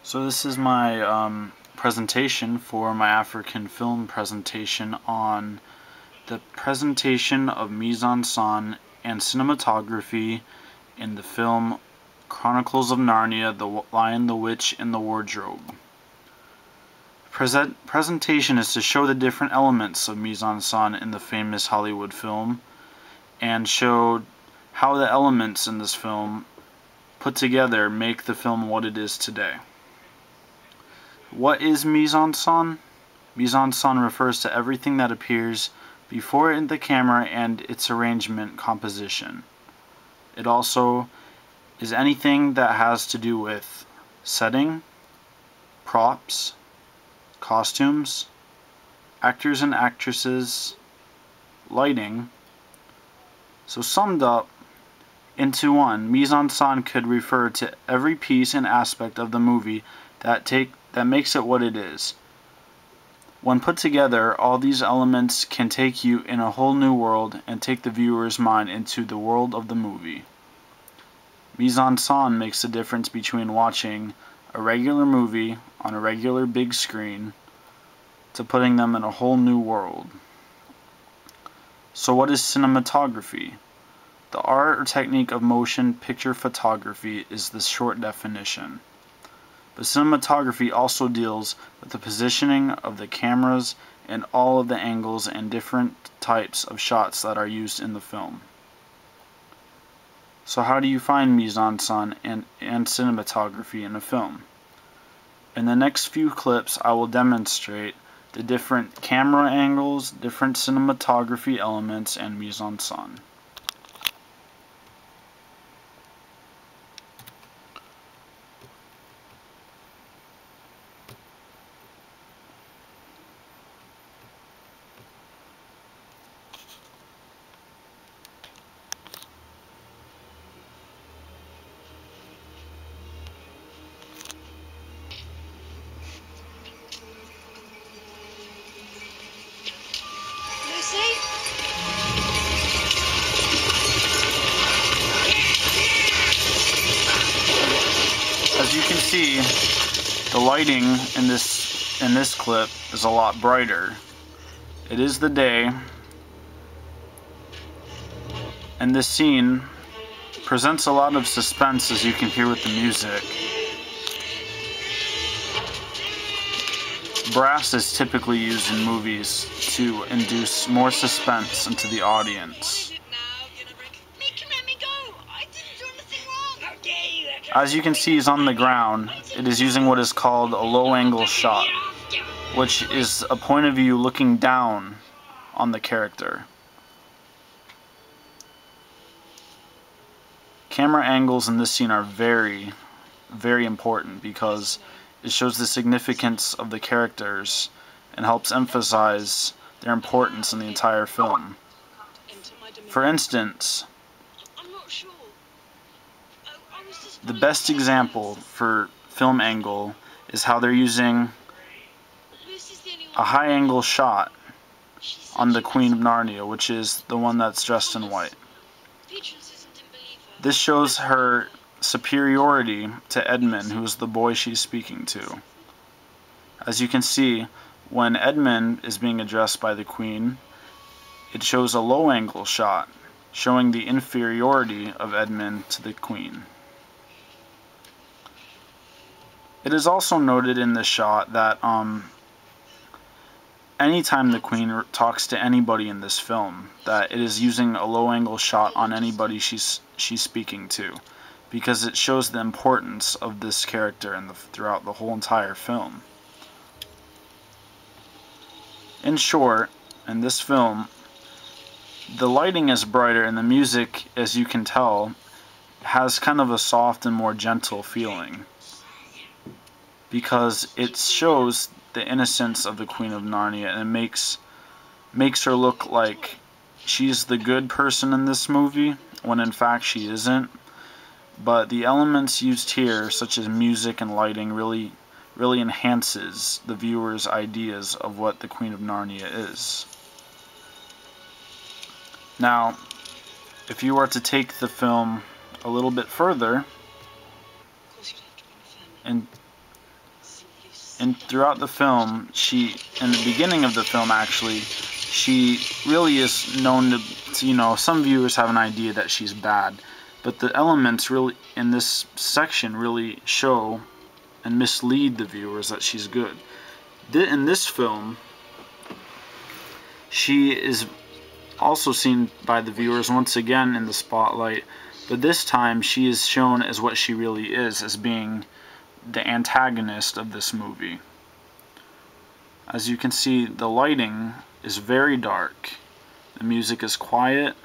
So this is my presentation for my African film presentation on the presentation of mise-en-scene and cinematography in the film Chronicles of Narnia, The Lion, the Witch, and the Wardrobe. Presentation is to show the different elements of mise-en-scene in the famous Hollywood film and show how the elements in this film put together make the film what it is today. What is mise-en-scene? Mise-en-scene refers to everything that appears before the camera and its arrangement composition. It also is anything that has to do with setting, props, costumes, actors and actresses, lighting. So summed up into one, mise-en-scene could refer to every piece and aspect of the movie that makes it what it is. When put together, all these elements can take you in a whole new world and take the viewer's mind into the world of the movie. Mise-en-scene makes the difference between watching a regular movie on a regular big screen to putting them in a whole new world. So what is cinematography? The art or technique of motion picture photography is the short definition. But cinematography also deals with the positioning of the cameras and all of the angles and different types of shots that are used in the film. So how do you find mise-en-scene and cinematography in a film? In the next few clips I will demonstrate the different camera angles, different cinematography elements, and mise-en-scene. As you can see, the lighting in this clip is a lot brighter. It is the day, and this scene presents a lot of suspense, as you can hear with the music. Brass is typically used in movies to induce more suspense into the audience. As you can see, he's on the ground. It is using what is called a low-angle shot, which is a point of view looking down on the character. Camera angles in this scene are very, very important because it shows the significance of the characters and helps emphasize their importance in the entire film. For instance, the best example for film angle is how they're using a high angle shot on the Queen of Narnia, which is the one that's dressed in white. This shows her superiority to Edmund, who is the boy she's speaking to. As you can see, when Edmund is being addressed by the Queen, it shows a low angle shot, showing the inferiority of Edmund to the Queen. It is also noted in this shot that anytime the Queen talks to anybody in this film, that it is using a low-angle shot on anybody she's speaking to, because it shows the importance of this character throughout the whole entire film. In short, in this film, the lighting is brighter and the music, as you can tell, has kind of a soft and more gentle feeling, because it shows the innocence of the Queen of Narnia and it makes her look like she's the good person in this movie, when in fact she isn't. But the elements used here, such as music and lighting, really enhances the viewer's ideas of what the Queen of Narnia is. Now, if you were to take the film a little bit further and And throughout the film, in the beginning of the film actually, she really is known to, you know, some viewers have an idea that she's bad. But the elements really in this section really show and mislead the viewers that she's good. In this film, she is also seen by the viewers once again in the spotlight, but this time she is shown as what she really is, as being the antagonist of this movie. As you can see, the lighting is very dark, the music is quiet,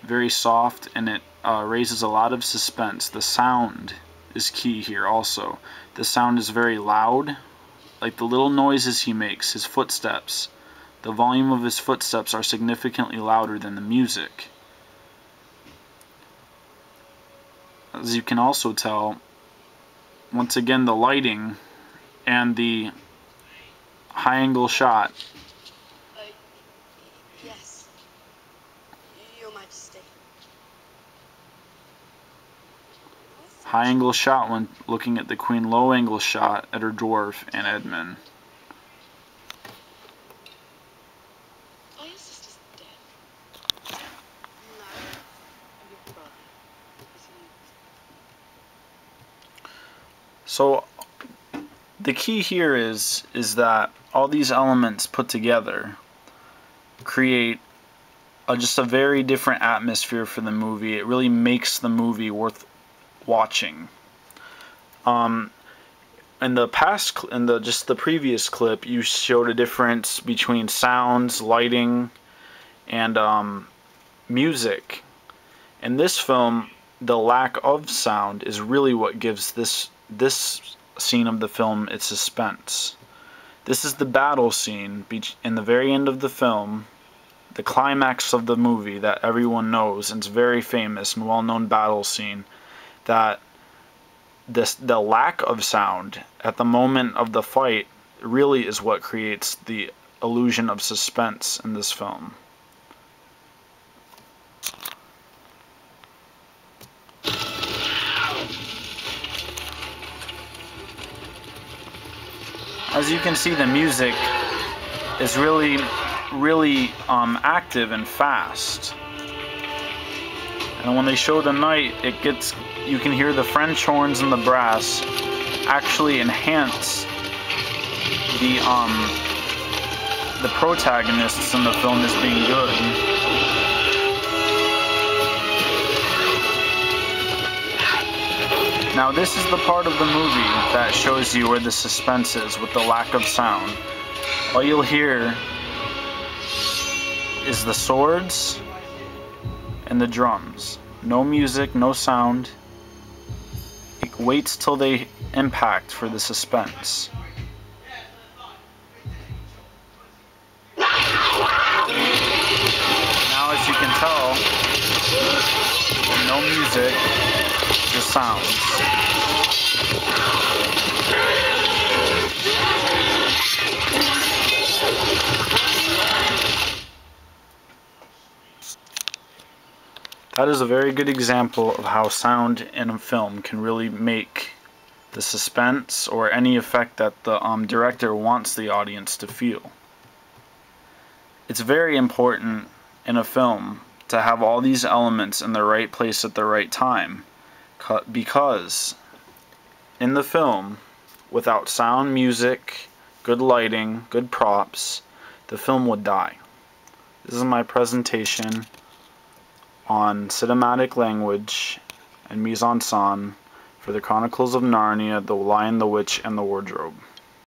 very soft, and it raises a lot of suspense. The sound is key here also. The sound is very loud, like the little noises he makes, his footsteps. The volume of his footsteps are significantly louder than the music. As you can also tell, once again, the lighting and the high angle shot. Yes, Your Majesty. High angle shot when looking at the Queen, low angle shot at her dwarf and Edmund. Are your sisters dead? No. And your brother? Is he... So the key here is that all these elements put together create just a very different atmosphere for the movie. It really makes the movie worth watching. In the previous clip, you showed a difference between sounds, lighting, and music. In this film, the lack of sound is really what gives this scene of the film its suspense. This is the battle scene in the very end of the film, the climax of the movie that everyone knows, and it's very famous and well-known battle scene, that the lack of sound at the moment of the fight really is what creates the illusion of suspense in this film. As you can see, the music is really active and fast. And when they show the knight, you can hear the French horns and the brass actually enhance the protagonists in the film as being good. Now this is the part of the movie that shows you where the suspense is with the lack of sound. All you'll hear is the swords and the drums. No music, no sound. It waits till they impact for the suspense. Now as you can tell, no music, just sounds. That is a very good example of how sound in a film can really make the suspense or any effect that the director wants the audience to feel. It's very important in a film to have all these elements in the right place at the right time, because in the film, without sound, music, good lighting, good props, the film would die. This is my presentation on cinematic language and mise-en-scene for the Chronicles of Narnia, The Lion, the Witch, and the Wardrobe.